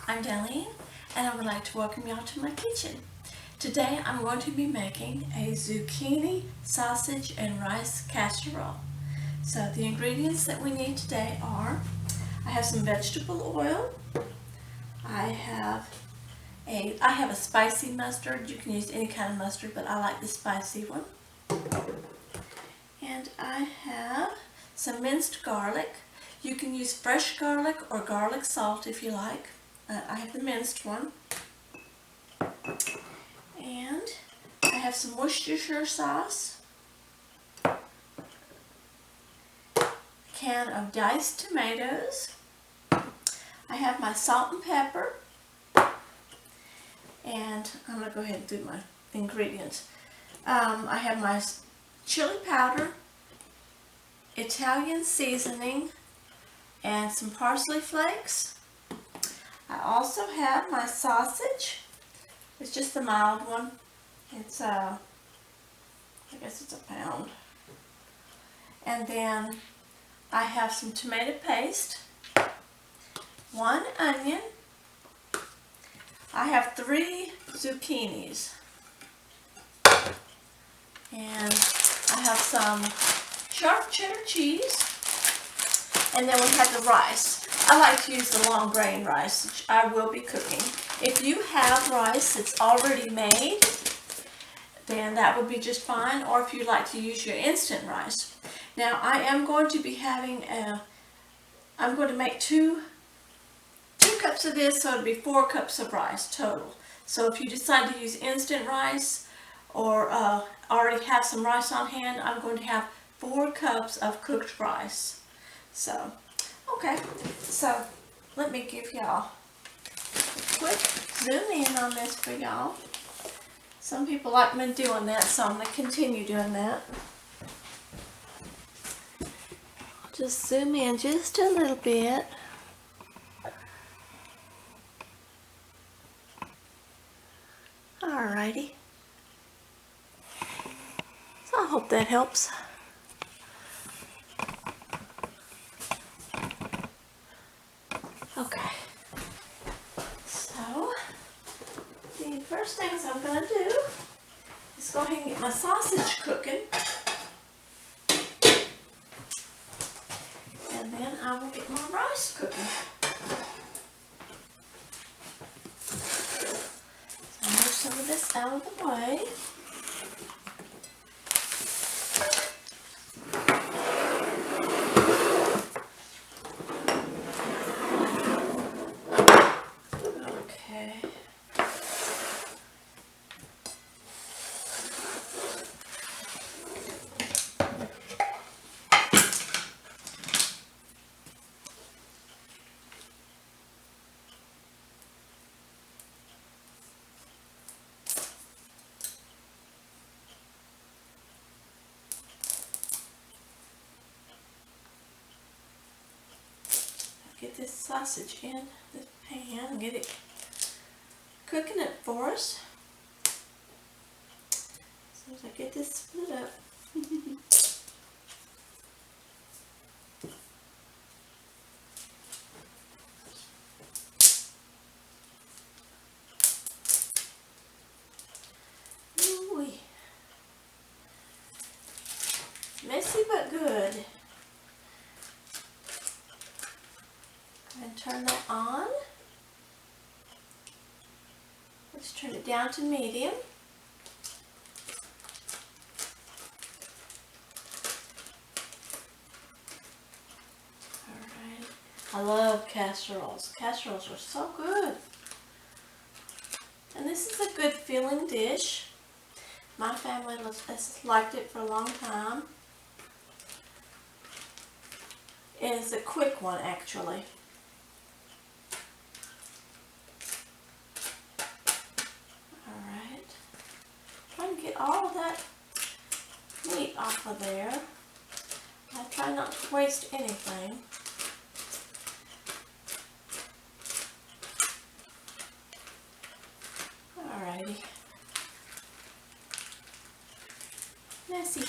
I'm Darlene, and I would like to welcome y'all to my kitchen. Today I'm going to be making a zucchini, sausage, and rice casserole. So the ingredients that we need today are, I have some vegetable oil, I have a spicy mustard. You can use any kind of mustard, but I like the spicy one. And I have some minced garlic. You can use fresh garlic or garlic salt if you like. I have the minced one. And I have some Worcestershire sauce. Can of diced tomatoes. I have my salt and pepper. And I'm going to go ahead and do my ingredients. I have my chili powder, Italian seasoning, and some parsley flakes. I also have my sausage. It's just a mild one. It's I guess it's a pound. And then I have some tomato paste, 1 onion. I have 3 zucchinis. And I have some Sharpe cheddar cheese. And then we have the rice. I like to use the long grain rice, which I will be cooking. If you have rice that's already made, then that would be just fine. Or if you like to use your instant rice. Now I am going to be having I'm going to make two cups of this, so it'll be 4 cups of rice total. So if you decide to use instant rice or already have some rice on hand, I'm going to have 4 cups of cooked rice. So, okay, so let me give y'all a quick zoom in on this for y'all. Some people like me doing that, so I'm going to continue doing that. Just zoom in just a little bit. Alrighty. So I hope that helps. Okay. So the first things I'm going to do is go ahead and get my sausage cooking. And then I will get my rice cooking. So I'll move some of this out of the way. Okay. Get this sausage in this pan and get it cooking it for us. So as I get this split up. Ooh-wee. Messy but good. And turn that on. Let's turn it down to medium. Alright. I love casseroles. Casseroles are so good. And this is a good filling dish. My family has liked it for a long time. It is a quick one actually. Get all of that meat off of there. I try not to waste anything. Alrighty. Messy.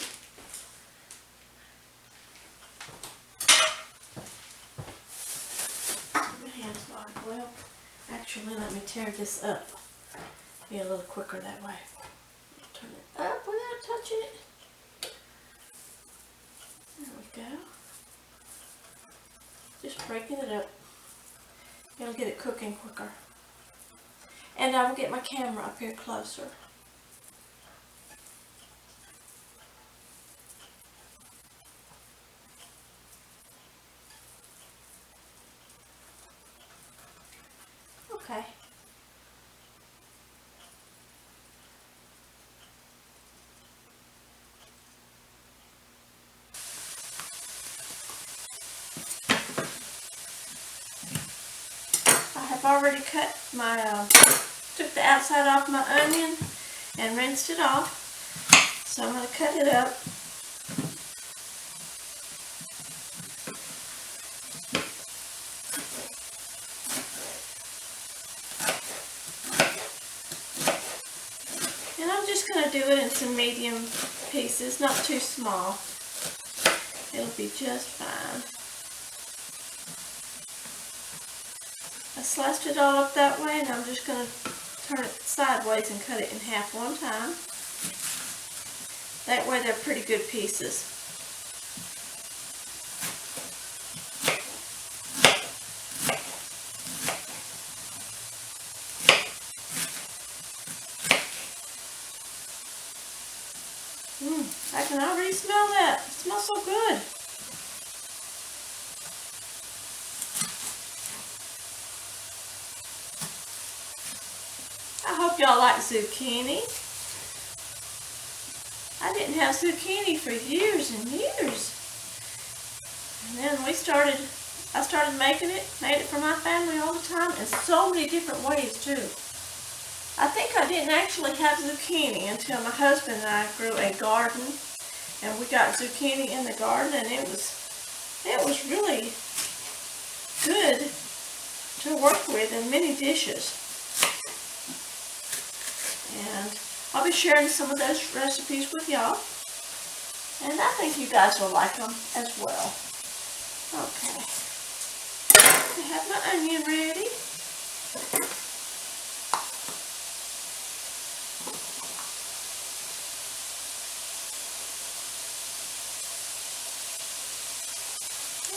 My hands are well. Actually, Actually, let me tear this up. Be a little quicker that way. Turn it up without touching it. There we go. Just breaking it up. It'll get it cooking quicker. And I will get my camera up here closer. Okay. I have already cut my, took the outside off my onion and rinsed it off. So I'm going to cut it up. And I'm just going to do it in some medium pieces, not too small. It'll be just fine. I sliced it all up that way, and I'm just going to turn it sideways and cut it in half one time. That way they're pretty good pieces. I can already smell that. It smells so good. I hope y'all like zucchini. I didn't have zucchini for years and years. And then I started making it, made it for my family all the time in so many different ways too. I think I didn't actually have zucchini until my husband and I grew a garden, and we got zucchini in the garden, and it was really good to work with in many dishes. And I'll be sharing some of those recipes with y'all, and I think you guys will like them as well. Okay, I have my onion ready.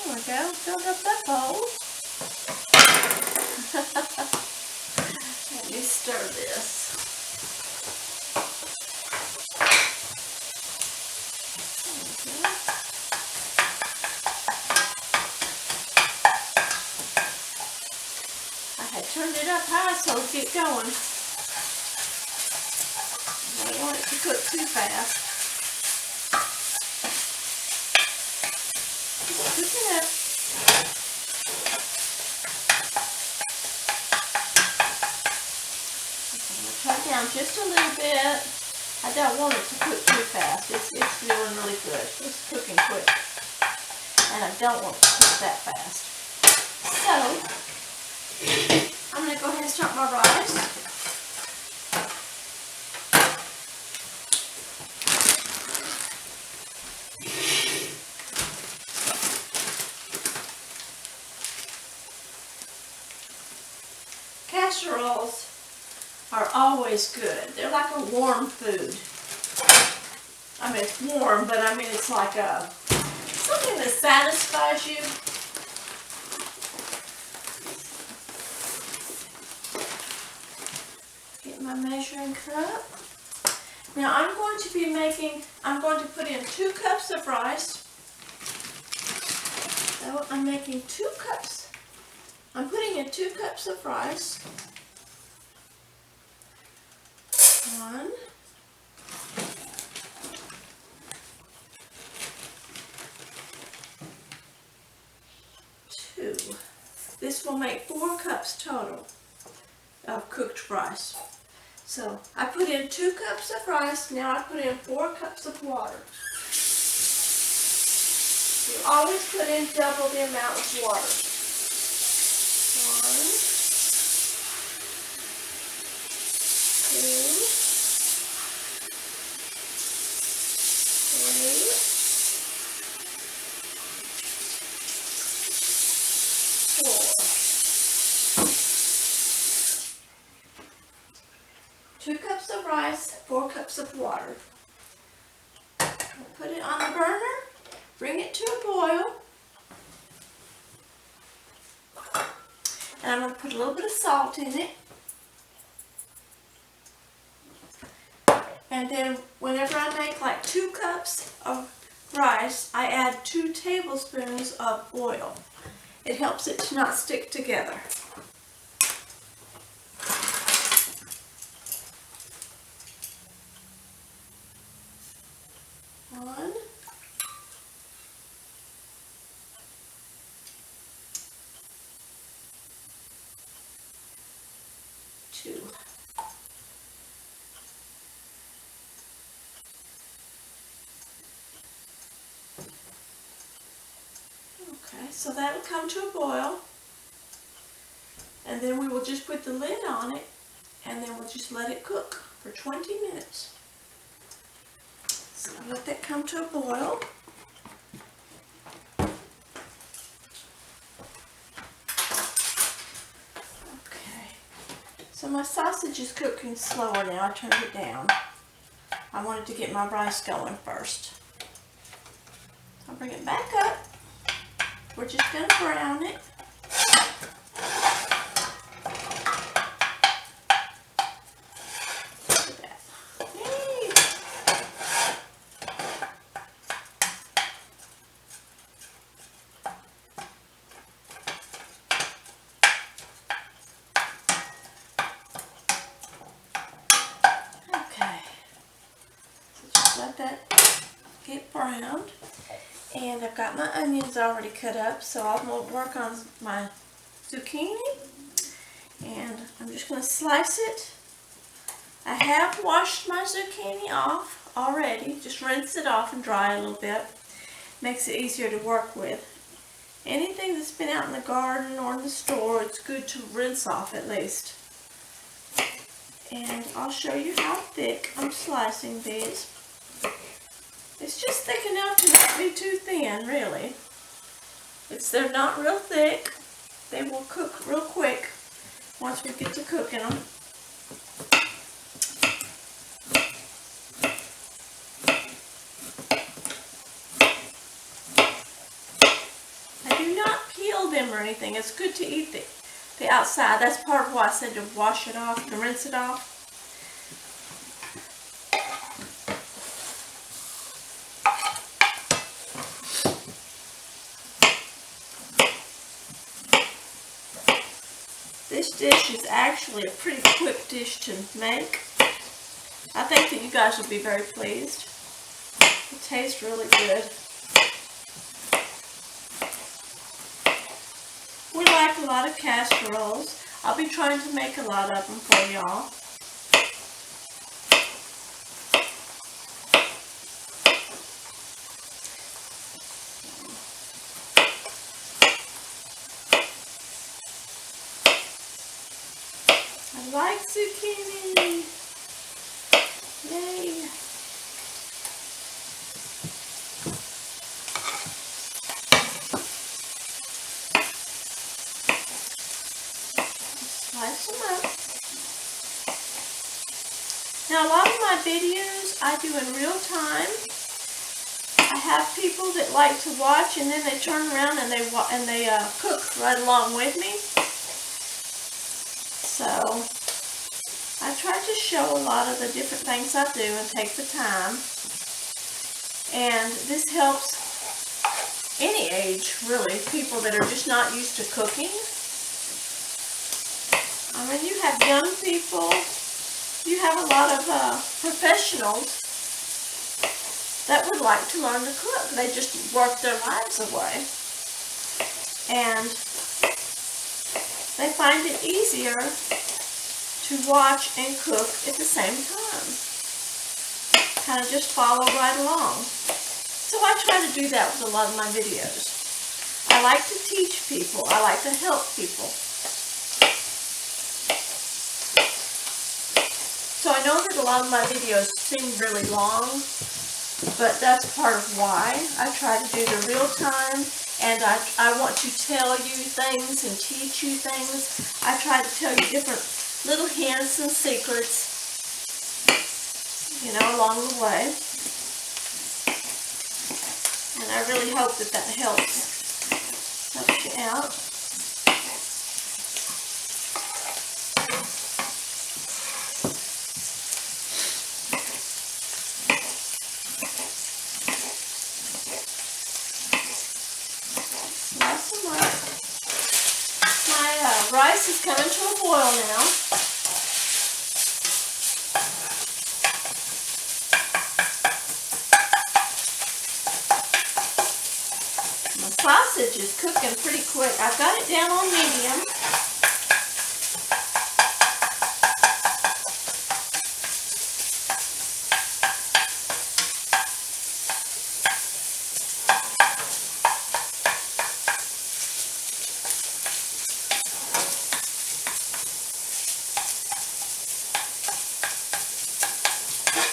There we go, filled up that bowl. Let me stir this. Turned it up high so it'll get going. I don't want it to cook too fast. Just cook it up. I'm going to turn it down just a little bit. I don't want it to cook too fast. It's feeling really good. It's cooking quick. And I don't want it to cook that fast. So, I'm going to go ahead and start my rice. Casseroles are always good. They're like a warm food. I mean, it's warm, but I mean, it's like something that satisfies you. My measuring cup. Now I'm going to put in 2 cups of rice. So I'm making 2 cups. I'm putting in 2 cups of rice. 1. 2. This will make 4 cups total of cooked rice. So I put in 2 cups of rice, now I put in 4 cups of water. You always put in double the amount of water. 1, 2, 3, 4. rice, 4 cups of water. Put it on the burner, bring it to a boil. And I'm going to put a little bit of salt in it. And then whenever I make like 2 cups of rice, I add 2 tablespoons of oil. It helps it to not stick together. 1, 2. Okay, so that'll come to a boil, and then we will just put the lid on it, and then we'll just let it cook for 20 minutes. So let that come to a boil. Okay, so my sausage is cooking slower now. I turned it down. I wanted to get my rice going first. I'll bring it back up. We're just going to brown it. Look at that. Yay! Okay. So just let that get browned. And I've got my onions already cut up, so I'm going to work on my zucchini. And I'm just going to slice it. I have washed my zucchini off already. Just rinse it off and dry a little bit. Makes it easier to work with. Anything that's been out in the garden or in the store, it's good to rinse off at least. And I'll show you how thick I'm slicing these. It's just thick enough to not be too thin, really. They're not real thick. They will cook real quick once we get to cooking them. I do not peel them or anything. It's good to eat the outside. That's part of why I said to wash it off, to rinse it off. This dish is actually a pretty quick dish to make. I think that you guys will be very pleased. It tastes really good. We like a lot of casseroles. I'll be trying to make a lot of them for y'all. I like zucchini. Yay. Slice them up. Now a lot of my videos I do in real time. I have people that like to watch and then they turn around and they cook right along with me. So I try to show a lot of the different things I do and take the time. And this helps any age, really, people that are just not used to cooking. I mean, you have young people, you have a lot of professionals that would like to learn to cook. They just work their lives away. And they find it easier to watch and cook at the same time. Kind of just follow right along. So I try to do that with a lot of my videos. I like to teach people. I like to help people. So I know that a lot of my videos seem really long, but that's part of why. I try to do the real time, and I want to tell you things and teach you things. I try to tell you different little hints and secrets you know, along the way. And I really hope that that helps you out. Nice and light. My rice is coming to a boil now. Sausage is cooking pretty quick. I've got it down on medium.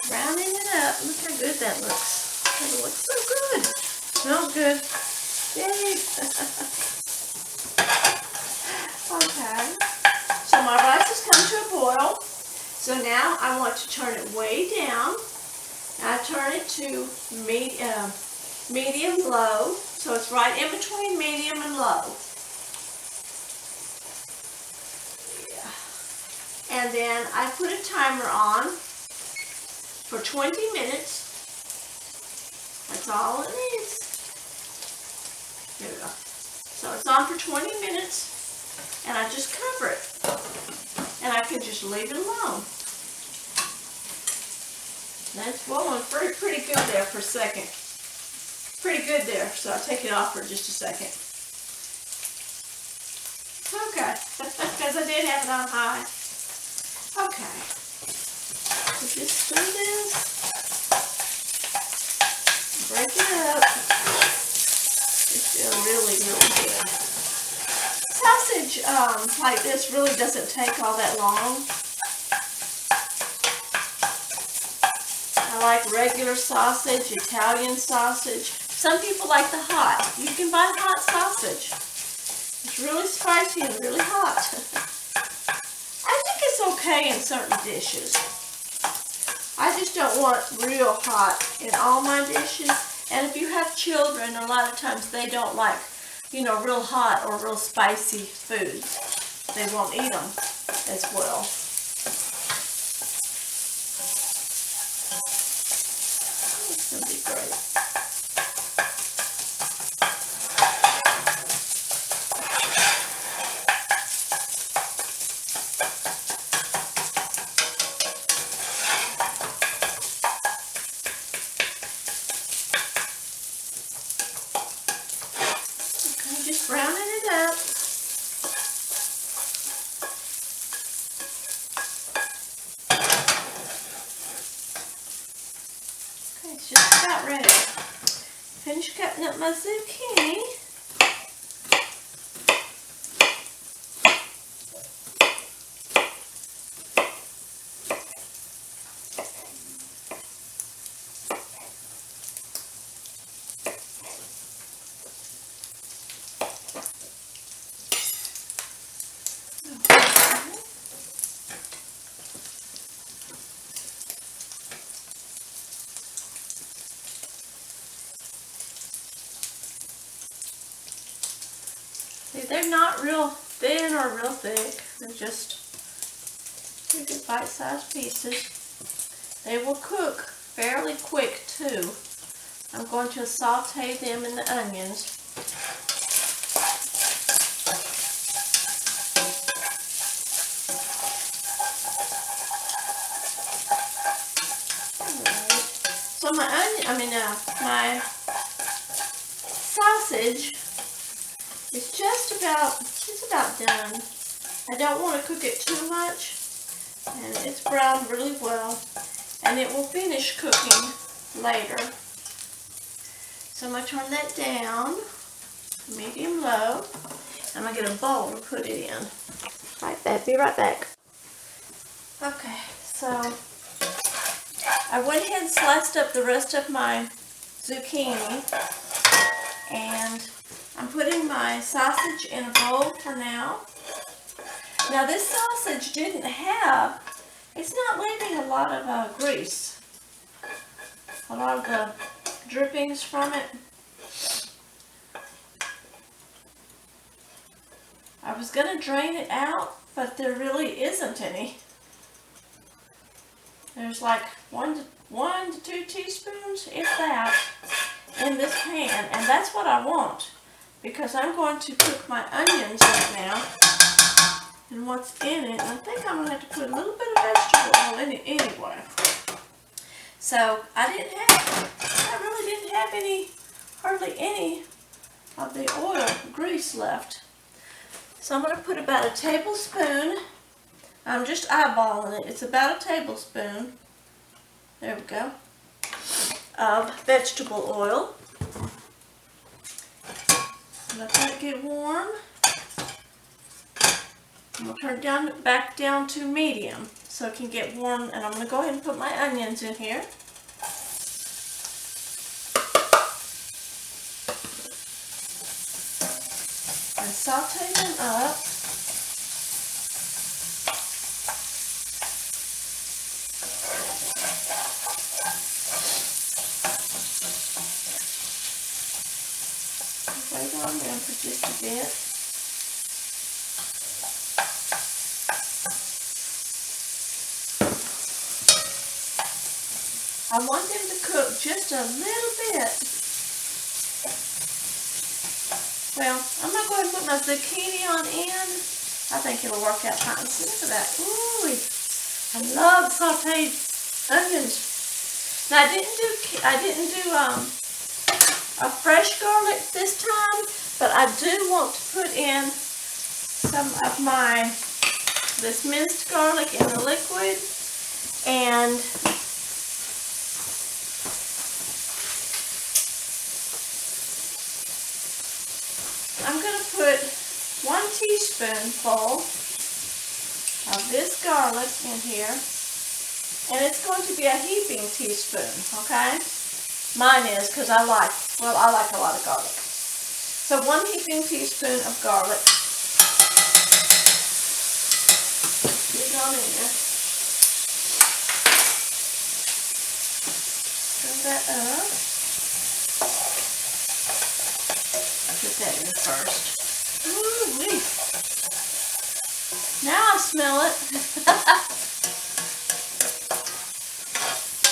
Browning it up. Look how good that looks. It looks so good. Smells good. Yay! Okay, so my rice has come to a boil. So now I want to turn it way down. I turn it to medium low, so it's right in between medium and low. Yeah. And then I put a timer on for 20 minutes. That's all it needs. There we go. So it's on for 20 minutes, and I just cover it, and I can just leave it alone. That's boiling pretty good there for a second. Pretty good there, so I'll take it off for just a second. Okay, because I did have it on high. Okay, so just stir this, break it up. It's really good. Sausage like this really doesn't take all that long. I like regular sausage, Italian sausage. Some people like the hot. You can buy hot sausage. It's really spicy and really hot. I think it's okay in certain dishes. I just don't want real hot in all my dishes. And if you have children, a lot of times they don't like, you know, real hot or real spicy foods. They won't eat them as well. It's going to be great. Browning it up. Okay, it's just about ready. Finish cutting up my zucchini. They're not real thin or real thick. They're just pretty good bite-sized pieces. They will cook fairly quick too. I'm going to saute them in the onions. Alright. So my sausage is just about done. I don't want to cook it too much, and it's browned really well, and it will finish cooking later. So I'm going to turn that down, medium low. I'm going to get a bowl to put it in. Right back, be right back. Okay, so I went ahead and sliced up the rest of my zucchini, and I'm putting my sausage in a bowl for now. Now this sausage it's not leaving a lot of grease. a lot of the drippings from it. I was going to drain it out, but there really isn't any. There's like one to 2 teaspoons, if that, in this pan, and that's what I want because I'm going to cook my onions right now. And what's in it, and I think I'm going to have to put a little bit of vegetable oil in it anyway. So I really didn't have hardly any of the oil grease left. So I'm going to put about a tablespoon. I'm just eyeballing it. It's about a tablespoon. There we go. Of vegetable oil. Let that get warm. I'm going to turn it back down to medium so it can get warm. And I'm going to go ahead and put my onions in here. And saute them up. Wait on them for just a bit. I want them to cook just a little bit. Well, I'm going to go ahead and put my zucchini on in. I think it'll work out fine. See, look at that. Ooh, I love sauteed onions. Now I didn't do a fresh garlic this time, but I do want to put in some of this minced garlic in the liquid, and I'm going to put 1 teaspoonful of this garlic in here, and it's going to be a heaping teaspoon, okay? Mine is, because I like a lot of garlic. So 1 heaping teaspoon of garlic. Get it on in there. Stir that up. Put that in first. Ooh-wee. Now I smell it.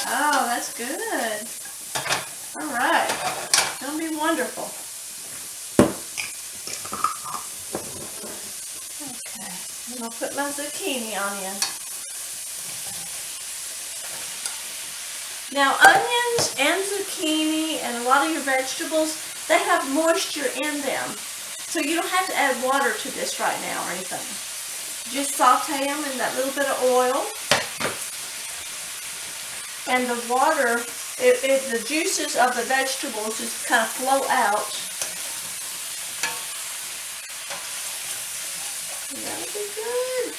Oh, that's good. All right. It's going to be wonderful. Okay. I'm going to put my zucchini on in. Now, onions and zucchini and a lot of your vegetables, they have moisture in them. So you don't have to add water to this right now or anything. Just saute them in that little bit of oil. And the water, the juices of the vegetables just kind of flow out. That'll be good.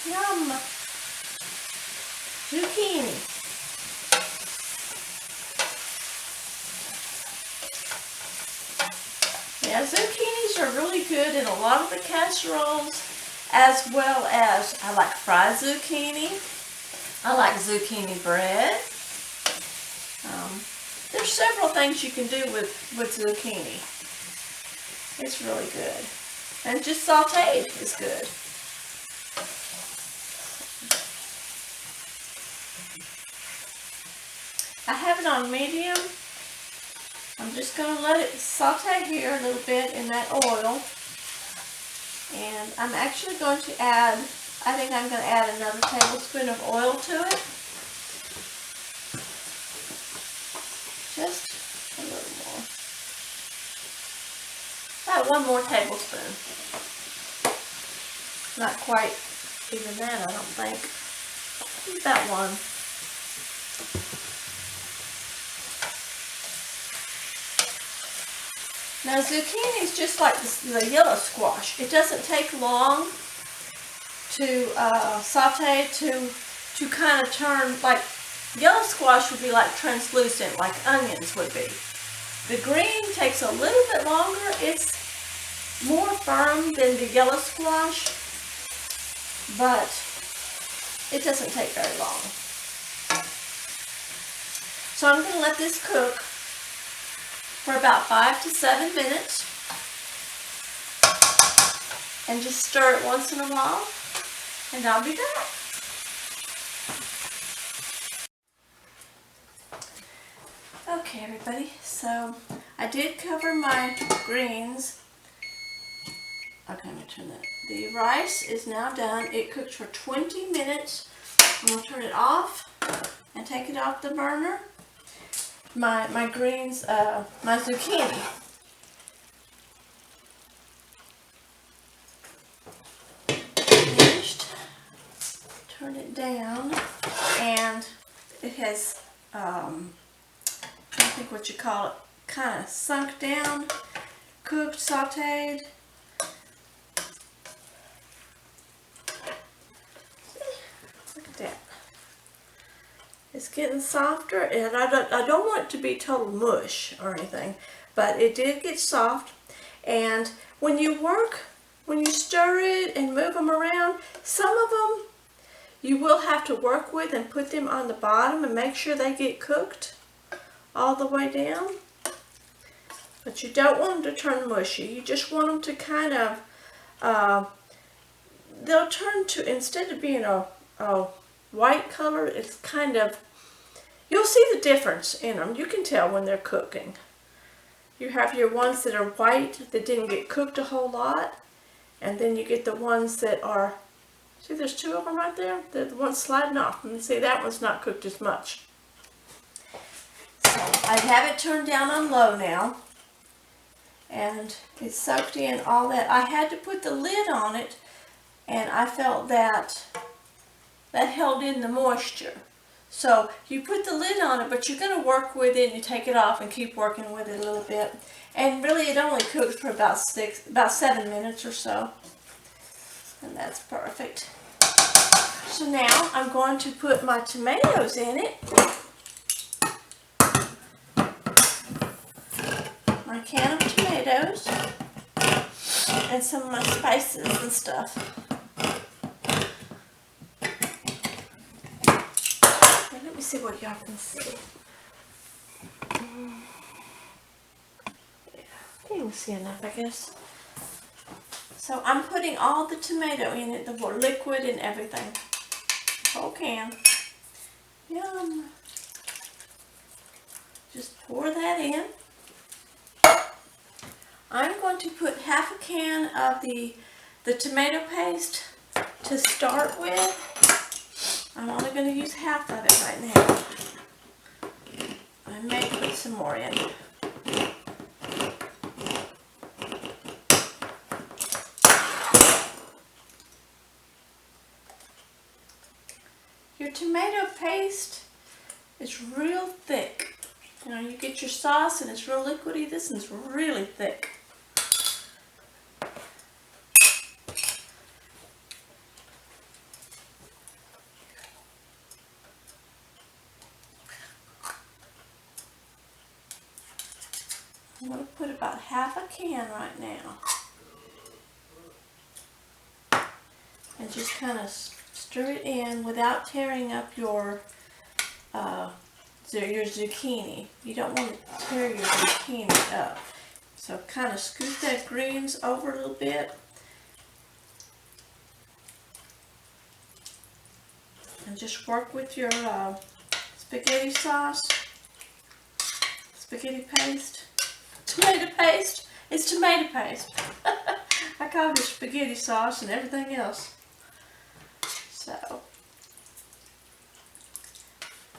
Yum. Zucchini. Yeah, zucchinis are really good in a lot of the casseroles, as well as I like fried zucchini. I like zucchini bread. There's several things you can do with zucchini. It's really good. And just sauteed is good. I have it on medium. I'm just going to let it saute here a little bit in that oil. And I'm actually going to add, I think I'm going to add another tablespoon of oil to it. Just a little more. About 1 more tablespoon. Not quite even that, I don't think. About 1. Now zucchini is just like the yellow squash. It doesn't take long to saute to kind of turn, like yellow squash would be like translucent, like onions would be. The green takes a little bit longer. It's more firm than the yellow squash, but it doesn't take very long. So I'm going to let this cook for about 5 to 7 minutes. And just stir it once in a while. And I'll be back. Okay, everybody. So I did cover my greens. Okay, I'm going to turn that. The rice is now done. It cooked for 20 minutes. I'm going to turn it off and take it off the burner. My greens, my zucchini. Finished. Turn it down, and it has, I think what you call it, kind of sunk down, cooked, sauteed. Look at that. It's getting softer, and I don't want it to be total mush or anything, but it did get soft. And when you stir it and move them around, some of them you will have to work with and put them on the bottom and make sure they get cooked all the way down. But you don't want them to turn mushy. You just want them to kind of, they'll turn to, instead of being a white color, it's kind of, you'll see the difference in them. You can tell when they're cooking. You have your ones that are white that didn't get cooked a whole lot, and then you get the ones that are, see there's two of them right there? They're the ones sliding off. And see, that one's not cooked as much. So I have it turned down on low now, and it's soaked in all that. I had to put the lid on it, and I felt that held in the moisture. So you put the lid on it, but you're going to work with it, and you take it off and keep working with it a little bit. And really it only cooks for about 7 minutes or so. And that's perfect. So now I'm going to put my tomatoes in it. My can of tomatoes. And some of my spices and stuff. Let me see what y'all can see. Yeah, you can see enough, I guess. So I'm putting all the tomato in it, the liquid and everything. The whole can. Yum. Just pour that in. I'm going to put half a can of the tomato paste to start with. I'm only going to use half of it right now. I may put some more in. Your tomato paste is real thick. You know, you get your sauce and it's real liquidy. This one's really thick. I'm going to put about half a can right now. And just kind of stir it in without tearing up your zucchini. You don't want to tear your zucchini up. So kind of scoot that greens over a little bit. And just work with your spaghetti sauce, spaghetti paste, tomato paste. It's tomato paste. I called it spaghetti sauce and everything else. So,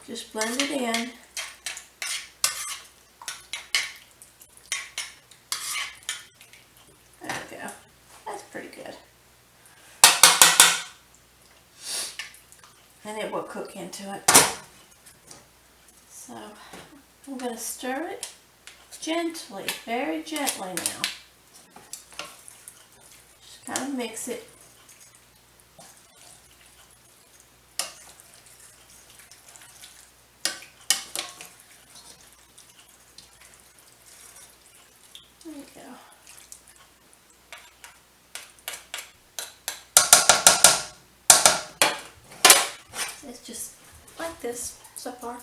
just blend it in. There we go. That's pretty good. And it will cook into it. So, I'm going to stir it gently, very gently now. Just kind of mix it. There you go. It's just like this so far.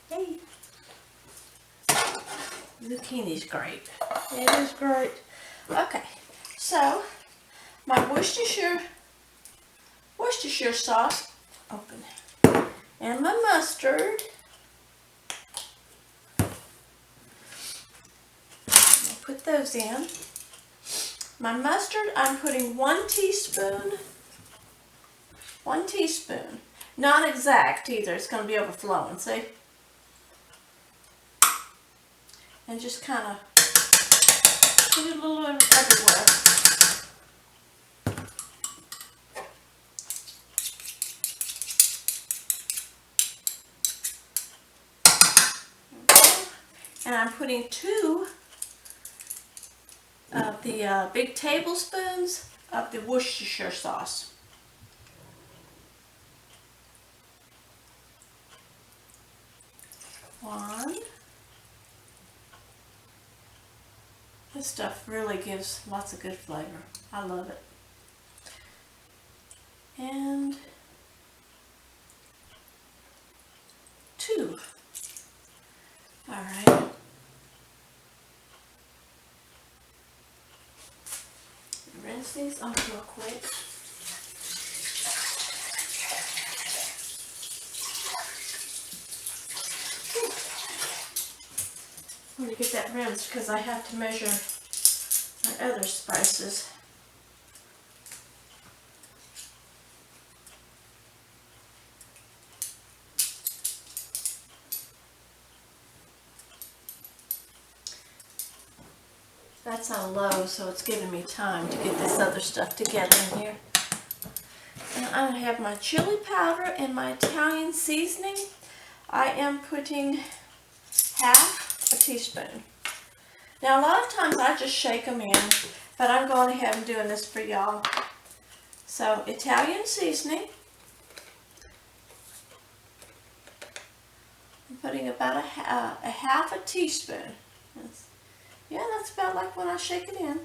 Hey. Zucchini's great. It is great. Okay, so my Worcestershire sauce, open, and my mustard. I'll put those in. My mustard, I'm putting 1 teaspoon. 1 teaspoon. Not exact either. It's going to be overflowing, see? And just kind of put it a little everywhere. And I'm putting 2 of the big tablespoons of the Worcestershire sauce. One. This stuff really gives lots of good flavor. I love it. And 2. All right. Rinse these off real quick. I'm going to get that rinsed because I have to measure my other spices. That's on low, so it's giving me time to get this other stuff together in here. And I have my chili powder and my Italian seasoning. I am putting half a teaspoon. Now a lot of times I just shake them in, but I'm going ahead and doing this for y'all. So Italian seasoning. I'm putting about a half a teaspoon. That's about like when I shake it in.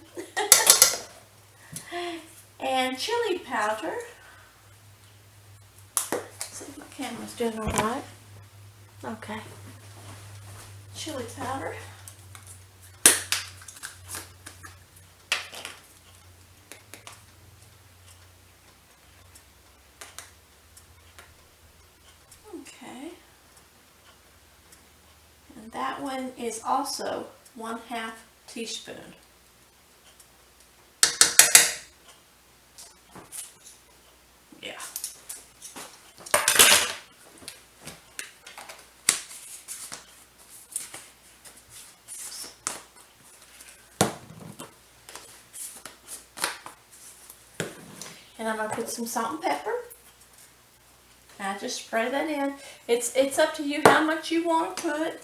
And chili powder. Let's see if my camera's doing all right. Okay. Chili powder. Okay. And that one is also 1/2 teaspoon. Yeah. And I'm going to put some salt and pepper. And I just spray that in. It's up to you how much you want to put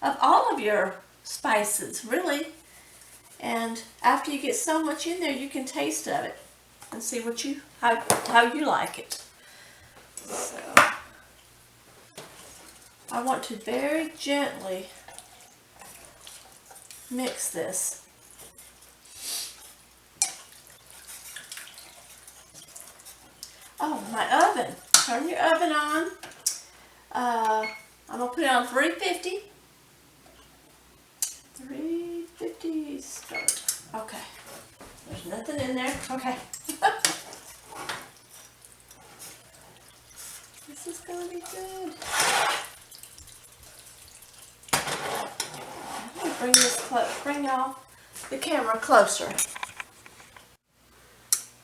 of all of your spices, really. And after you get so much in there, you can taste of it and see what how you like it. So I want to very gently mix this. Oh, my oven. Turn your oven on. I'm going to put it on 350. 350 start. Okay. There's nothing in there. Okay. This is going to be good. I'm going to bring y'all the camera closer.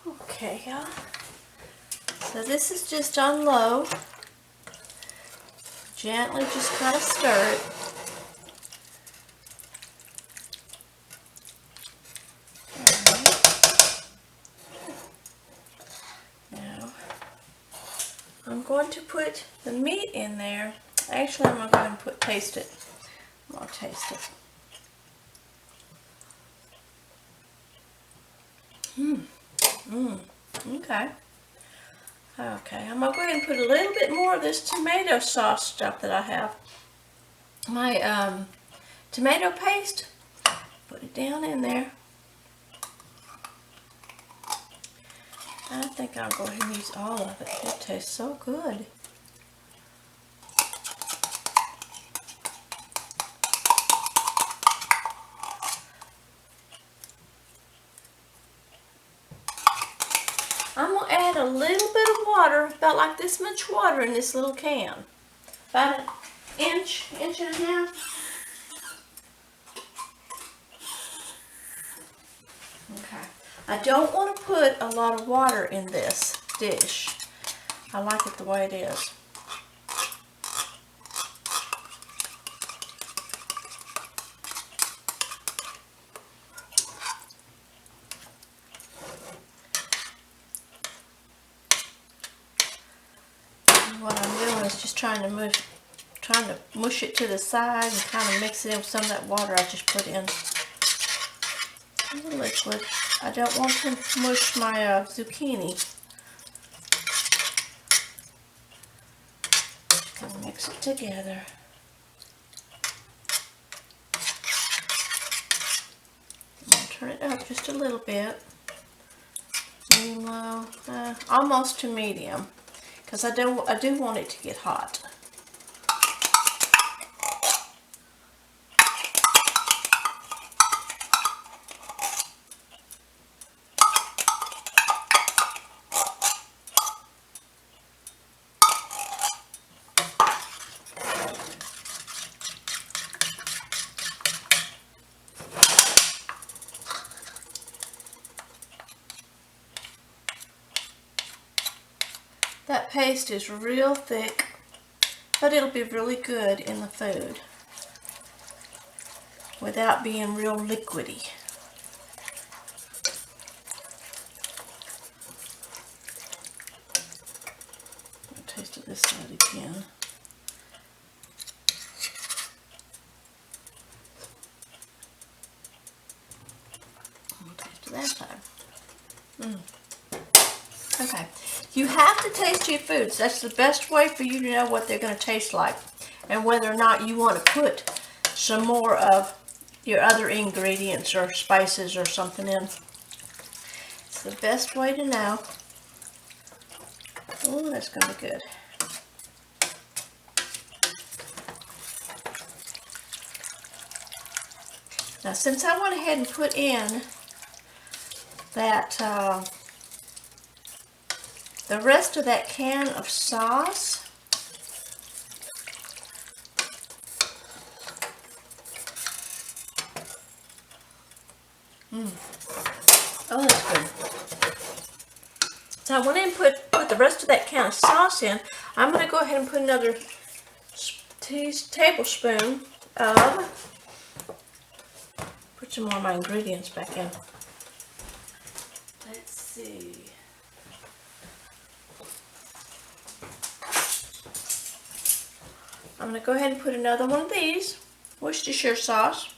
Okay, y'all. So this is just on low. Gently just kind of stir it. Now, I'm going to put the meat in there. Actually, I'm going to go ahead and taste it. I'm going to taste it. Okay. Okay, I'm going to go ahead and put a little bit more of this tomato sauce stuff that I have. My tomato paste. Put it down in there. I think I'll go ahead and use all of it. It tastes so good. little bit of water, about like this much water in this little can. About an inch and a half. Okay. I don't want to put a lot of water in this dish. I like it the way it is. What I'm doing is just trying to mush it to the side and kind of mix it in with some of that water I just put in. The liquid. I don't want to mush my zucchini. Kind of mix it together. I'm going to turn it up just a little bit. Medium low, almost to medium. Because I do want it to get hot. That paste is real thick, but it'll be really good in the food without being real liquidy. I'll taste it this side again. I'll taste it that side. Okay. You have to taste your foods. That's the best way for you to know what they're going to taste like and whether or not you want to put some more of your other ingredients or spices or something in. It's the best way to know. Oh, that's going to be good. Now, since I went ahead and put in that the rest of that can of sauce, oh, that's good. So I went in and put the rest of that can of sauce in. I'm going to go ahead and put another tablespoon of, put some more of my ingredients back in. Let's see. I'm going to go ahead and put another one of these, Worcestershire sauce.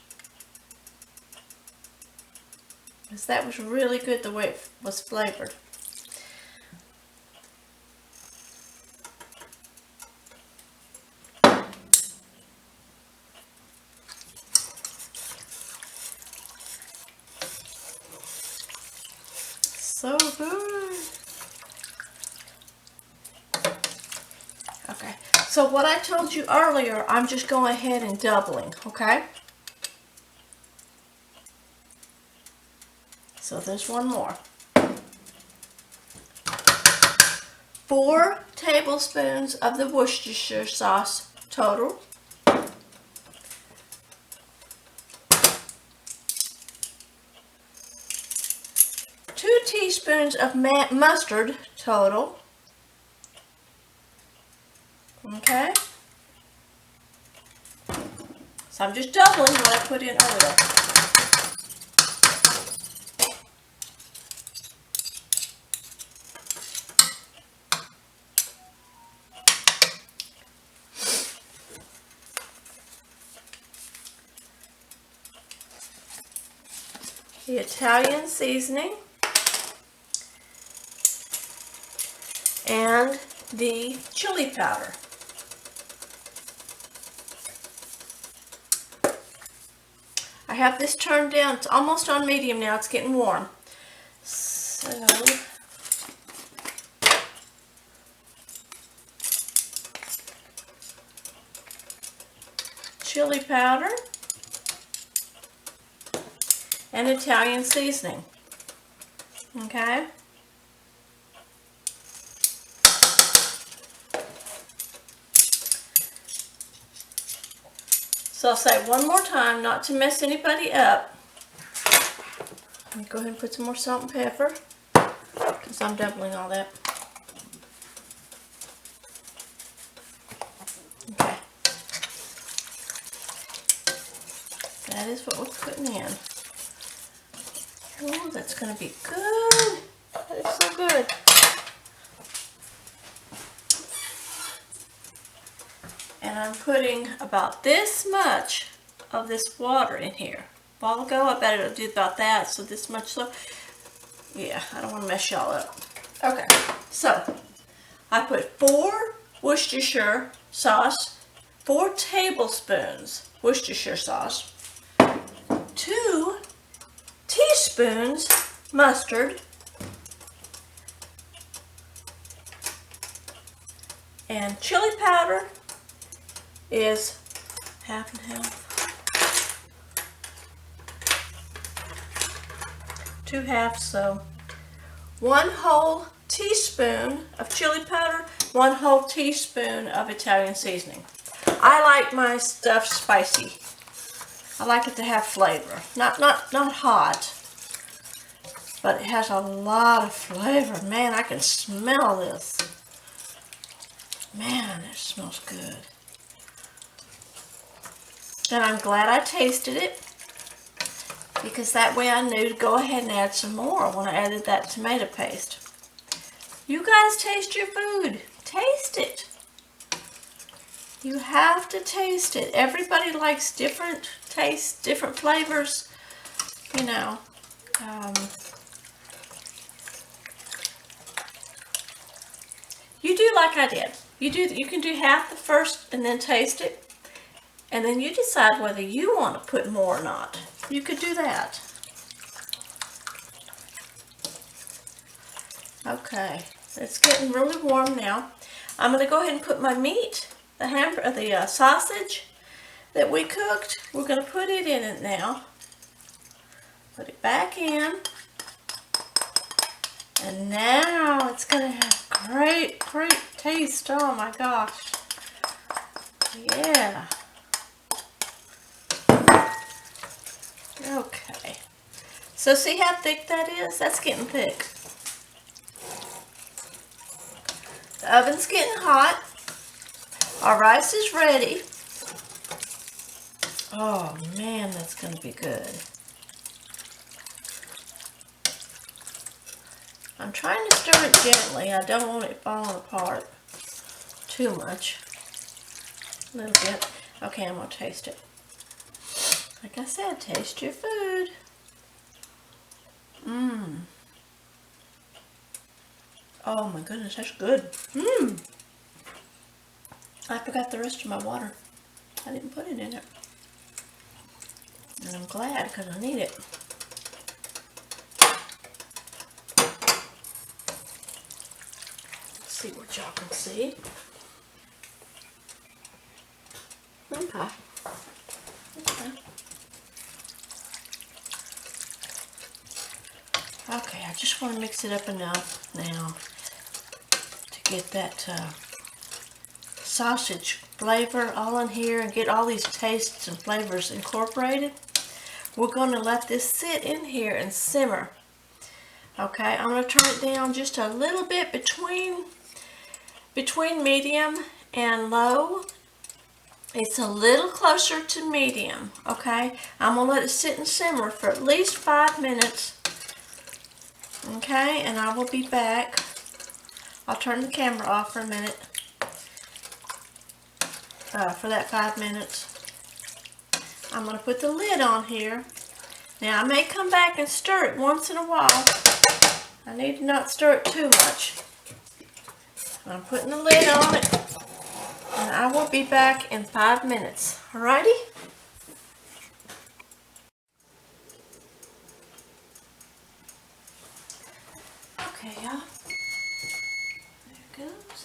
Because that was really good the way it was flavored. So good. Okay, so what I told you earlier, I'm just going ahead and doubling, okay? So there's one more. 4 tablespoons of the Worcestershire sauce total. 2 teaspoons of mustard total. Okay? So I'm just doubling what I put in earlier. The Italian seasoning and the chili powder. I have this turned down. It's almost on medium now. It's getting warm. So, chili powder and Italian seasoning. Okay? So I'll say it one more time, not to mess anybody up. Let me go ahead and put some more salt and pepper, because I'm doubling all that. Okay. That is what we're putting in. Oh, that's going to be good. That is so good. And I'm putting about this much of this water in here. A while ago, I bet it'll do about that, so this much. So, yeah, I don't want to mess y'all up. Okay, so I put 4 Worcestershire sauce, 4 tablespoons Worcestershire sauce, 2 teaspoons mustard, and chili powder is half and half. 2 halves, so 1 whole teaspoon of chili powder, 1 whole teaspoon of Italian seasoning. I like my stuff spicy. I like it to have flavor. Not hot, but it has a lot of flavor. Man, I can smell this. Man, it smells good. And I'm glad I tasted it, because that way I knew to go ahead and add some more when I added that tomato paste. You guys taste your food. Taste it. You have to taste it. Everybody likes different tastes, different flavors, you know. You do like I did. You can do half the first and then taste it. And then you decide whether you want to put more or not. You could do that. Okay, it's getting really warm now. I'm going to go ahead and put my meat, the sausage that we cooked. We're going to put it in it now. Put it back in. And now it's going to have great, great taste. Oh my gosh. Yeah. Okay, so see how thick that is? That's getting thick. The oven's getting hot. Our rice is ready. Oh man, that's going to be good. I'm trying to stir it gently. I don't want it falling apart too much. A little bit. Okay, I'm going to taste it. Like I said, taste your food. Mmm. Oh my goodness, that's good. Mmm. I forgot the rest of my water. I didn't put it in it. And I'm glad, because I need it. Let's see what y'all can see. Okay. Okay. Okay, I just want to mix it up enough now to get that sausage flavor all in here and get all these tastes and flavors incorporated. We're going to let this sit in here and simmer. Okay, I'm going to turn it down just a little bit between medium and low. It's a little closer to medium, okay? I'm going to let it sit and simmer for at least 5 minutes. Okay, and I will be back. I'll turn the camera off for a minute. For that 5 minutes. I'm going to put the lid on here. Now I may come back and stir it once in a while. I need to not stir it too much. I'm putting the lid on it. And I will be back in 5 minutes. Alrighty? Okay, y'all. There it goes.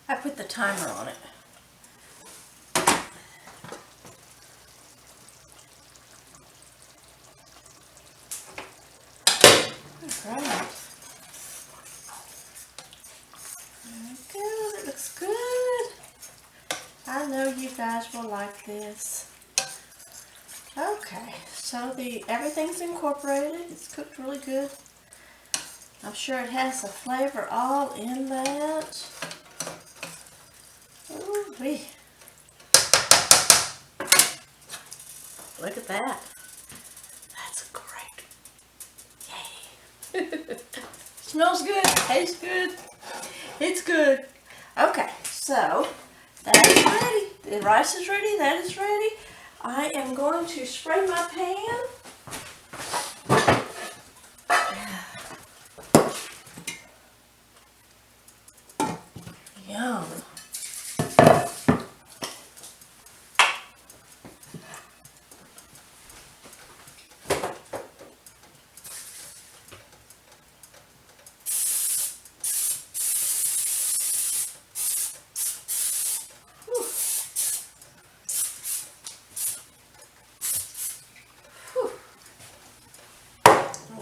I put the timer on it. Alright. There it goes. It looks good. I know you guys will like this. Okay, so everything's incorporated. It's cooked really good. I'm sure it has the flavor all in that. Ooh-wee. Look at that. That's great. Yay. Smells good. Tastes good. It's good. Okay, so that is ready. The rice is ready. That is ready. I am going to spray my pan. Yum.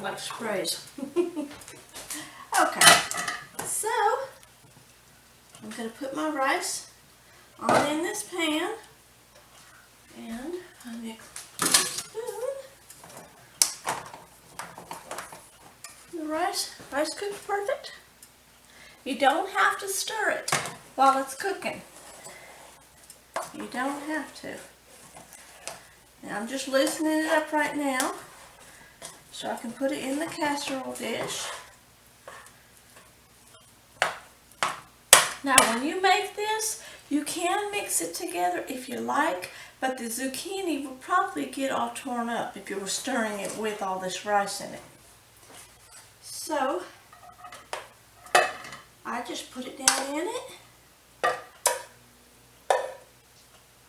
Like sprays. Okay, so I'm going to put my rice on in this pan, and I mix a spoon. The rice cooks perfect. You don't have to stir it while it's cooking. You don't have to. Now I'm just loosening it up right now, so I can put it in the casserole dish. Now when you make this, you can mix it together if you like, but the zucchini would probably get all torn up if you were stirring it with all this rice in it. So, I just put it down in it.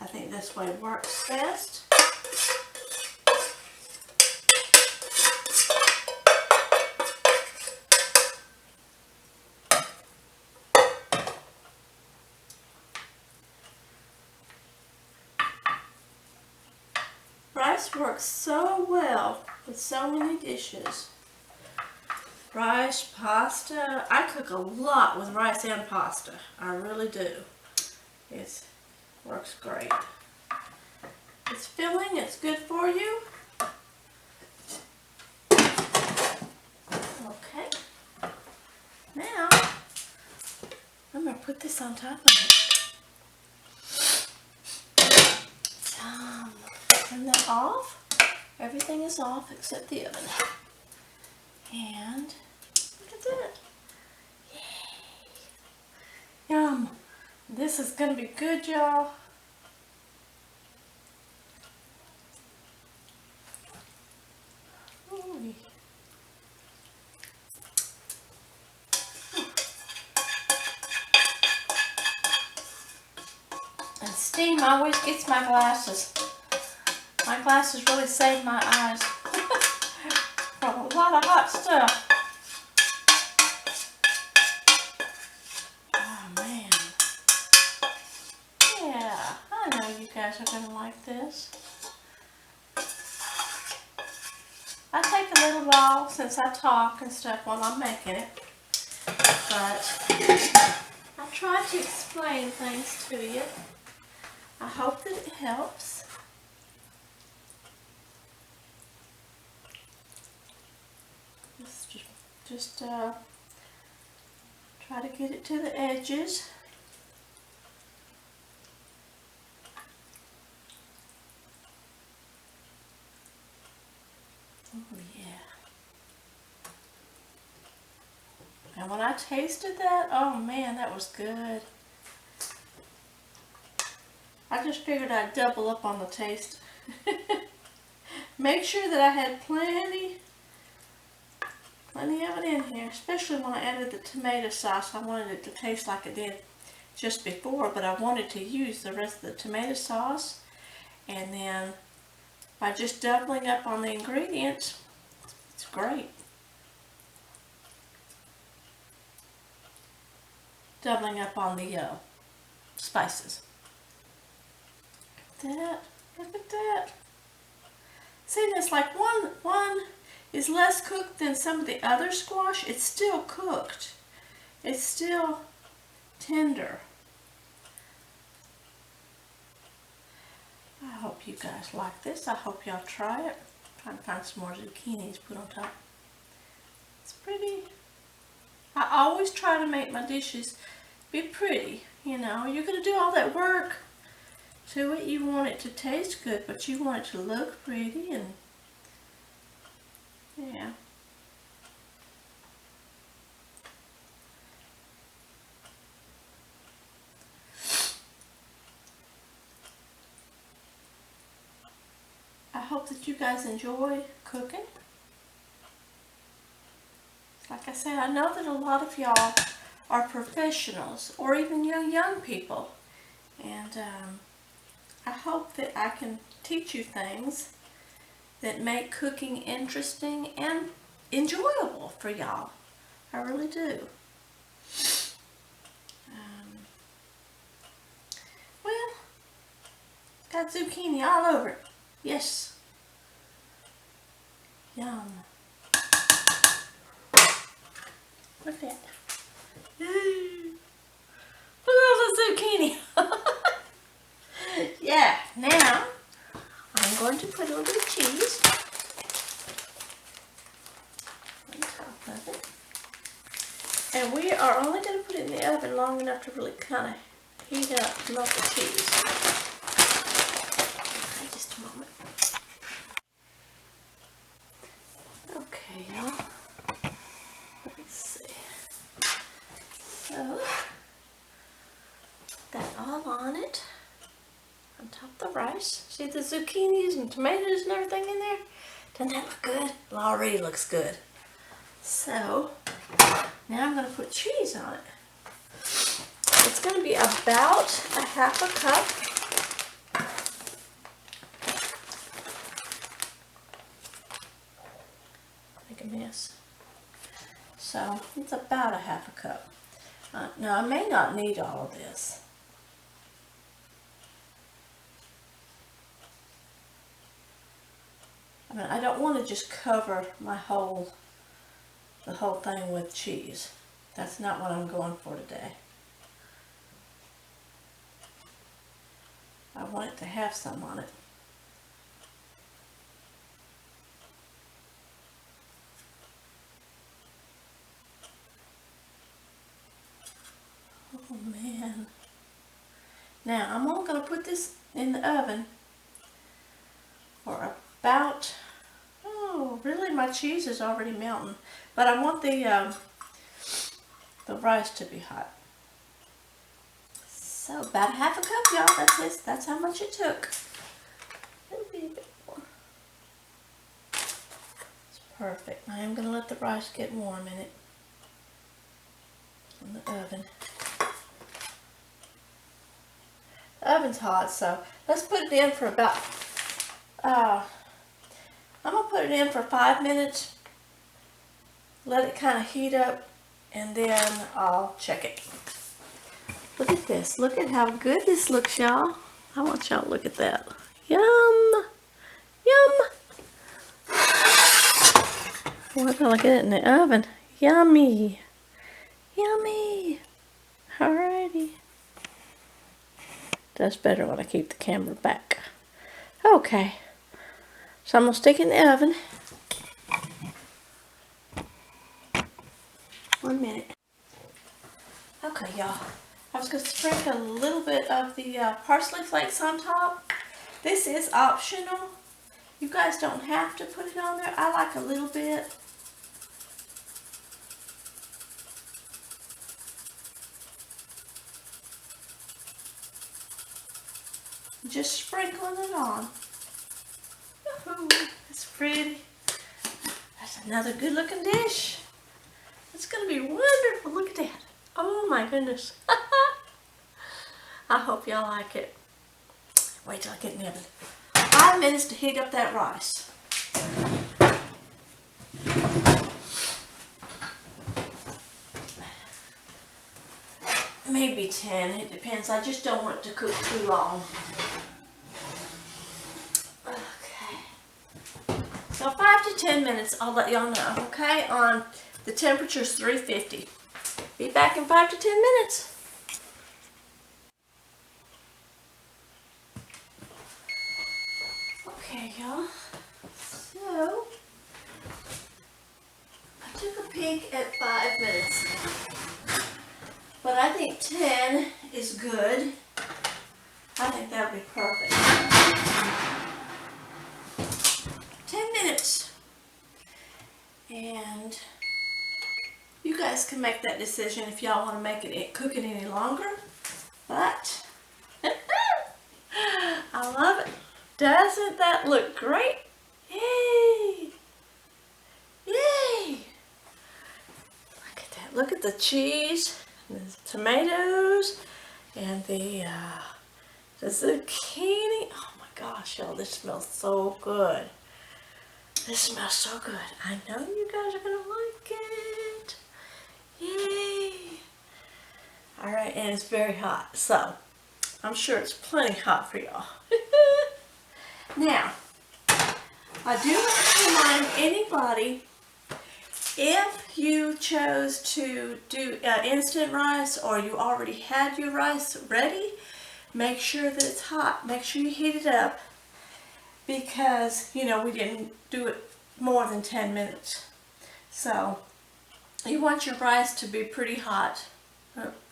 I think this way works best. Rice works so well with so many dishes. Rice, pasta. I cook a lot with rice and pasta. I really do. It works great. It's filling. It's good for you. Okay. Now, I'm going to put this on top of it. Turn that off. Everything is off except the oven. And look at that. Yay. Yum. This is going to be good, y'all. And steam always gets my glasses. My glasses really save my eyes from a lot of hot stuff. Oh man. Yeah, I know you guys are going to like this. I take a little while since I talk and stuff while I'm making it. But I try to explain things to you. I hope that it helps. Just try to get it to the edges. Oh yeah. And when I tasted that, oh man, that was good. I just figured I'd double up on the taste. Make sure that I had plenty of it in here, especially when I added the tomato sauce. I wanted it to taste like it did just before, but I wanted to use the rest of the tomato sauce. And then by just doubling up on the ingredients, it's great. Doubling up on the spices. Look at that. See, it's like one is less cooked than some of the other squash. It's still cooked. It's still tender. hope you guys like this. I hope y'all try it. Trying to find some more zucchini to put on top. It's pretty. I always try to make my dishes be pretty. You know, you're going to do all that work to it. You want it to taste good, but you want it to look pretty, and yeah. I hope that you guys enjoy cooking. Like I said, I know that a lot of y'all are professionals, or even young people, and I hope that I can teach you things that make cooking interesting and enjoyable for y'all. I really do. Well, it's got zucchini all over it. Yes. Yum. Look at that. Look at all the zucchini. Yeah, now I'm going to put a little bit of cheese on top of it. And we are only going to put it in the oven long enough to really kind of heat up, melt the cheese. Okay, just a moment. Okay, y'all. Let's see. So, that all on it. On top of the rice. See the zucchinis and tomatoes and everything in there? Doesn't that look good? It already looks good. So, now I'm going to put cheese on it. It's going to be about a half a cup. Make a mess. So, it's about a half a cup. Now, I may not need all of this. I mean, I don't want to just cover the whole thing with cheese. That's not what I'm going for today. I want it to have some on it. Oh man. Now, I'm only going to put this in the oven for about, oh, really my cheese is already melting, but I want the rice to be hot. So about a half a cup, y'all. That's it. That's how much it took. It'll be a bit more. It's perfect. I am going to let the rice get warm in it, in the oven. The oven's hot, so let's put it in for about, I'm going to put it in for 5 minutes, let it kind of heat up, and then I'll check it. Look at this. Look at how good this looks, y'all. I want y'all to look at that. Yum! Yum! We're going to get it in the oven. Yummy! Yummy! Alrighty. That's better when I keep the camera back. Okay. So I'm going to stick it in the oven. 1 minute. Okay, y'all. I was going to sprinkle a little bit of the parsley flakes on top. This is optional. You guys don't have to put it on there. I like a little bit. Just sprinkling it on. Woohoo! That's pretty. That's another good looking dish. It's going to be wonderful. Look at that. Oh my goodness. I hope y'all like it. Wait till I get in the oven. 5 minutes to heat up that rice. Maybe 10. It depends. I just don't want it to cook too long. Okay. So 5 to 10 minutes, I'll let y'all know. Okay? On the temperature's 350. Be back in 5 to 10 minutes. Okay, y'all. So, I took a peek at 5 minutes. But I think 10 is good. I think that would be perfect. 10 minutes. And you guys can make that decision if y'all want to make it cook it any longer. But I love it. Doesn't that look great? Yay! Yay! Look at that. Look at the cheese, and the tomatoes, and the zucchini. Oh my gosh, y'all, this smells so good. This smells so good. I know you guys are going to like it. Yay! Alright, and it's very hot, so I'm sure it's plenty hot for y'all. Now, I do want to remind anybody, if you chose to do instant rice or you already had your rice ready, make sure that it's hot. Make sure you heat it up because, you know, we didn't do it more than 10 minutes. So, you want your rice to be pretty hot,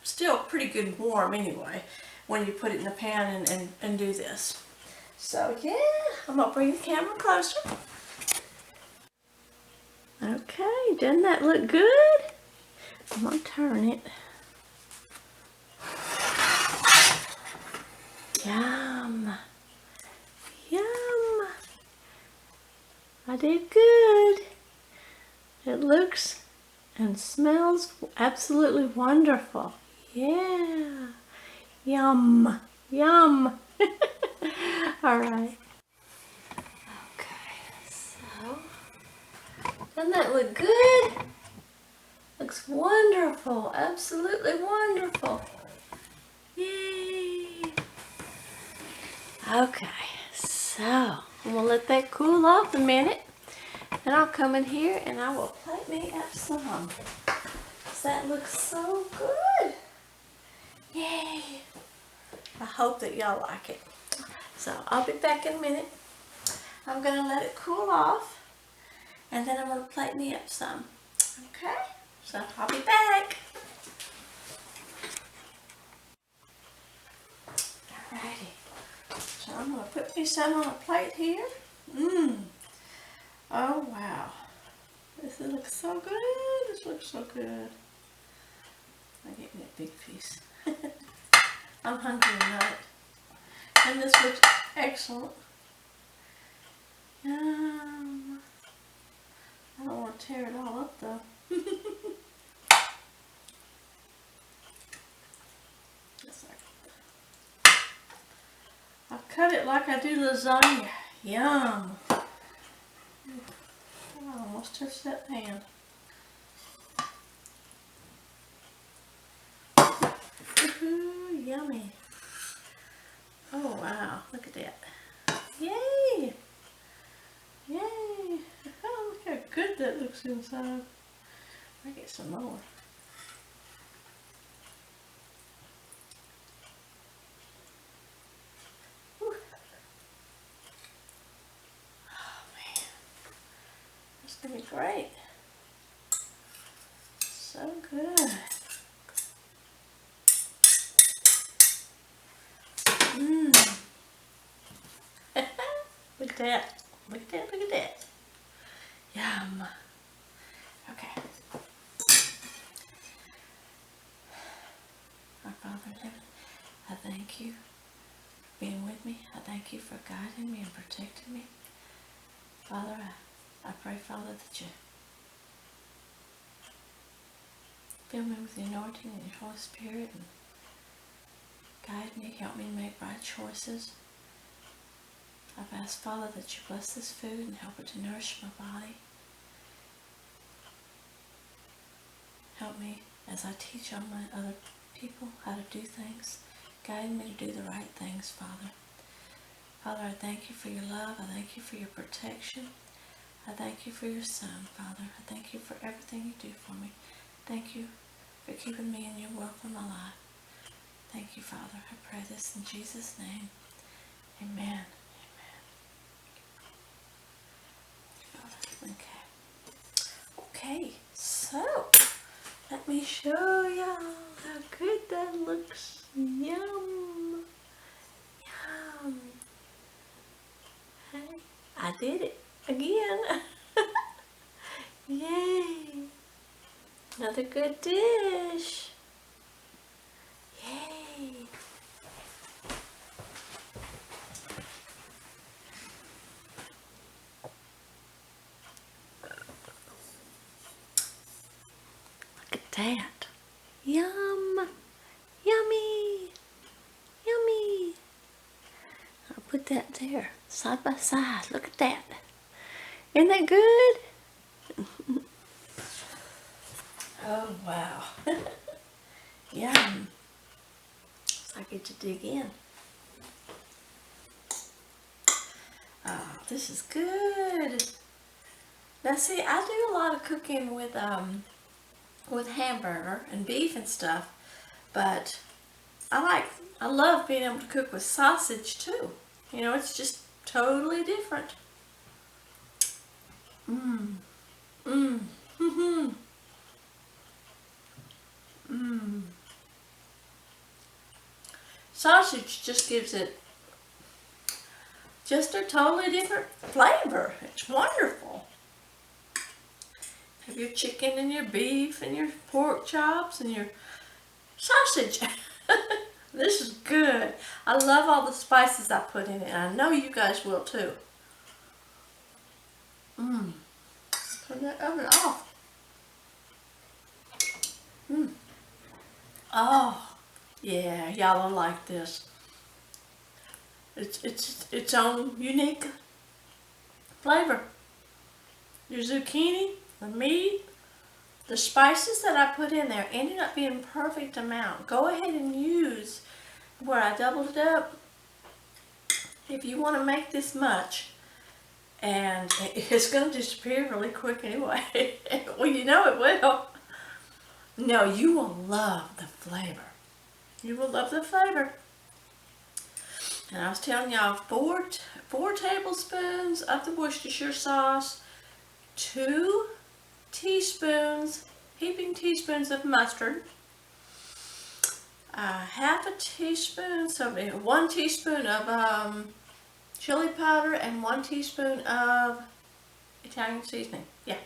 still pretty good and warm anyway, when you put it in the pan and do this. So, yeah, I'm going to bring the camera closer. Okay, doesn't that look good? I'm going to turn it. Yum. Yum. I did good. It looks and smells absolutely wonderful. Yeah. Yum. Yum. All right. Okay, so doesn't that look good? Looks wonderful. Absolutely wonderful. Yay. Okay, so I'm gonna let that cool off a minute. And I'll come in here and I will plate me up some. That looks so good. Yay. I hope that y'all like it. So I'll be back in a minute. I'm going to let it cool off. And then I'm going to plate me up some. Okay? So I'll be back. Alrighty. So I'm going to put me some on a plate here. Oh wow. This looks so good. This looks so good. I'm getting a big piece. I'm hungry tonight. And this looks excellent. I don't want to tear it all up though. I'll cut it like I do lasagna. Yum. I almost touched that pan. Woohoo, yummy. Oh wow, look at that. Yay! Yay! Oh, look how good that looks inside. I get some more. Whew. Oh man, that's gonna be great. So good. Look at that. Look at that. Look at that. Yum. Okay. Our Father in heaven, I thank you for being with me. I thank you for guiding me and protecting me. Father, I pray, Father, that you fill me with the anointing and your Holy Spirit and guide me, help me to make right choices. I've asked, Father, that you bless this food and help it to nourish my body. Help me as I teach on my other people how to do things. Guide me to do the right things, Father. Father, I thank you for your love. I thank you for your protection. I thank you for your Son, Father. I thank you for everything you do for me. Thank you for keeping me in your will for my life. Thank you, Father. I pray this in Jesus' name. Amen. show y'all how good that looks. Yum. Yum. Hey, I did it again. Yay. Another good dish. Yay. Look at that. Yum. Yummy. Yummy. I'll put that there, side by side. Look at that. Isn't that good? Oh, wow. Yum. So I get to dig in. Oh, this is good. Now see, I do a lot of cooking with hamburger and beef and stuff, but I love being able to cook with sausage too. You know, it's just totally different. Mmm. Mmm. Mm-hmm. Mmm. Sausage just gives it just a totally different flavor. It's wonderful. Have your chicken and your beef and your pork chops and your sausage. This is good. I love all the spices I put in it, and I know you guys will too. Mmm. Turn that oven off. Mmm. Oh, yeah, y'all will like this. It's its own unique flavor. Your zucchini, the meat, the spices that I put in there ended up being perfect amount. Go ahead and use where I doubled it up if you want to make this much. And it's going to disappear really quick anyway. Well, you know it will. No, you will love the flavor. You will love the flavor. And I was telling y'all, four tablespoons of the Worcestershire sauce, 2 teaspoons, heaping teaspoons of mustard, half a teaspoon, so 1 teaspoon of chili powder, and 1 teaspoon of Italian seasoning. Yeah.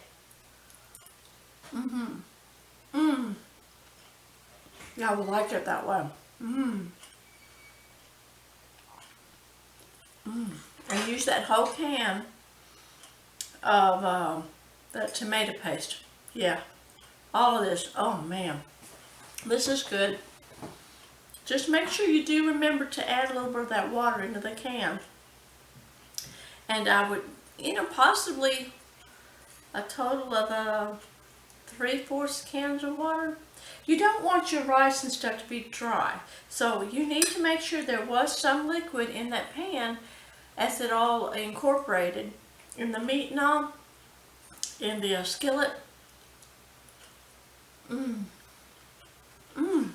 Mm-hmm. Mmm. Y'all will like it that way. Mmm. Mmm. And use that whole can of that tomato paste. Yeah. All of this. Oh man. This is good. Just make sure you do remember to add a little bit of that water into the can. And I would, you know, possibly a total of 3/4 cans of water. You don't want your rice and stuff to be dry. So you need to make sure there was some liquid in that pan as it all incorporated in the meat and all, in the skillet. Mmm. Mmm.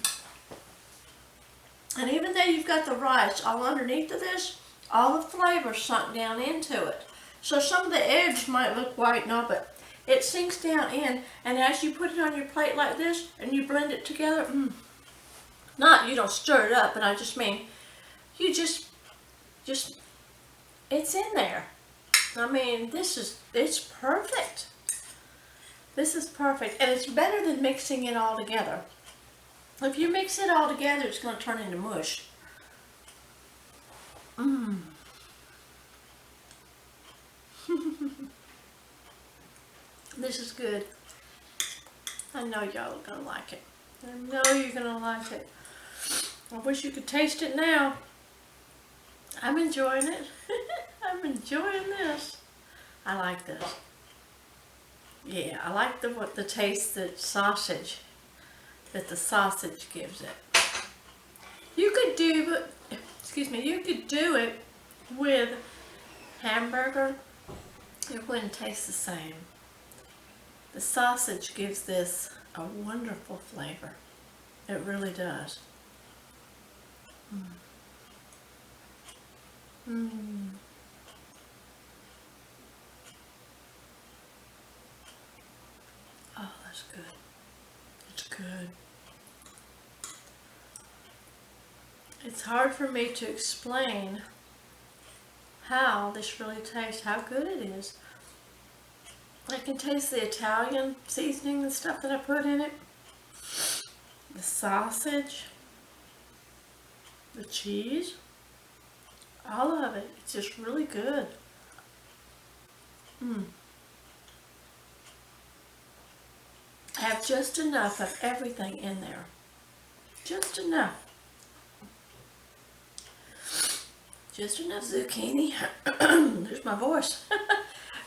And even though you've got the rice all underneath of this, all the flavor sunk down into it. So some of the edge might look white and all, but it sinks down in, and as you put it on your plate like this and you blend it together, not you don't stir it up, but I just mean you just it's in there. I mean, it's perfect. This is perfect, and it's better than mixing it all together. If you mix it all together, it's going to turn into mush. Mmm. This is good. I know y'all are gonna like it. I know you're gonna like it. I wish you could taste it now. I'm enjoying it. I'm enjoying this. I like this. Yeah, I like the taste that the sausage gives it. You could do, you could do it with hamburger. It wouldn't taste the same. The sausage gives this a wonderful flavor. It really does. Mm. Mm. Oh, that's good. It's good. It's hard for me to explain how this really tastes, how good it is. I can taste the Italian seasoning and stuff that I put in it. The sausage. The cheese. All of it. It's just really good. I have just enough of everything in there. Just enough. Just enough zucchini. There's my voice.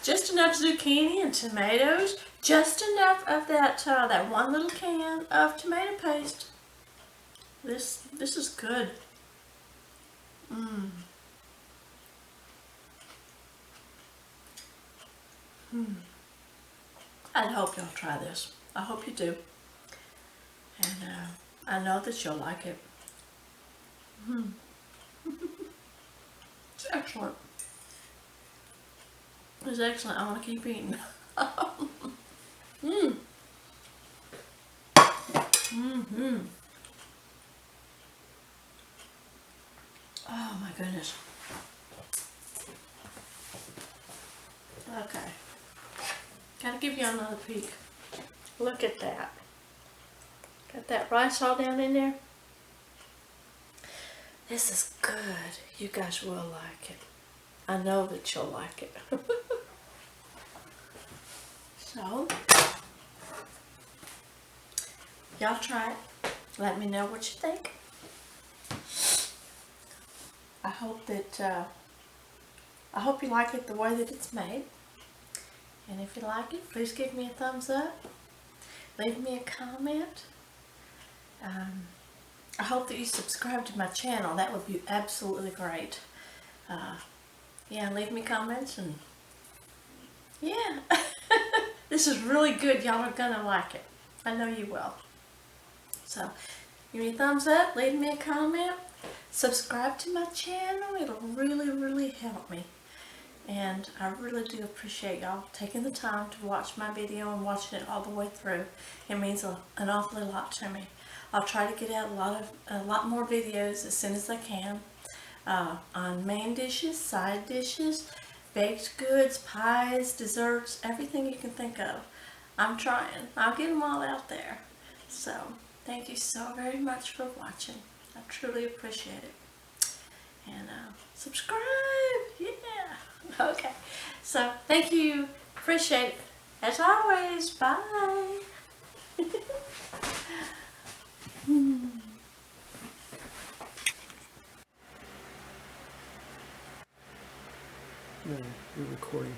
Just enough zucchini and tomatoes. Just enough of that that one little can of tomato paste. This is good. I hope y'all try this. I hope you do. And I know that you'll like it. It's excellent. It's excellent. I want to keep eating. Oh my goodness. Okay. Gotta give you another peek. Look at that. Got that rice all down in there. This is good. You guys will like it. I know that you'll like it. So, y'all try it. Let me know what you think. I hope that I hope you like it the way that it's made. And if you like it, please give me a thumbs up. Leave me a comment. I hope that you subscribe to my channel. That would be absolutely great. Yeah, leave me comments and yeah. This is really good. Y'all are gonna like it. I know you will. So, give me a thumbs up, leave me a comment, subscribe to my channel. It'll really, really help me. And I really do appreciate y'all taking the time to watch my video and watching it all the way through. It means an awfully lot to me. I'll try to get out a lot more videos as soon as I can on main dishes, side dishes, baked goods, pies, desserts, everything you can think of. I'm trying. I'll get them all out there. So, thank you so very much for watching. I truly appreciate it. And subscribe. Yeah. Okay. So, thank you. Appreciate it. As always, bye. No, you're recording.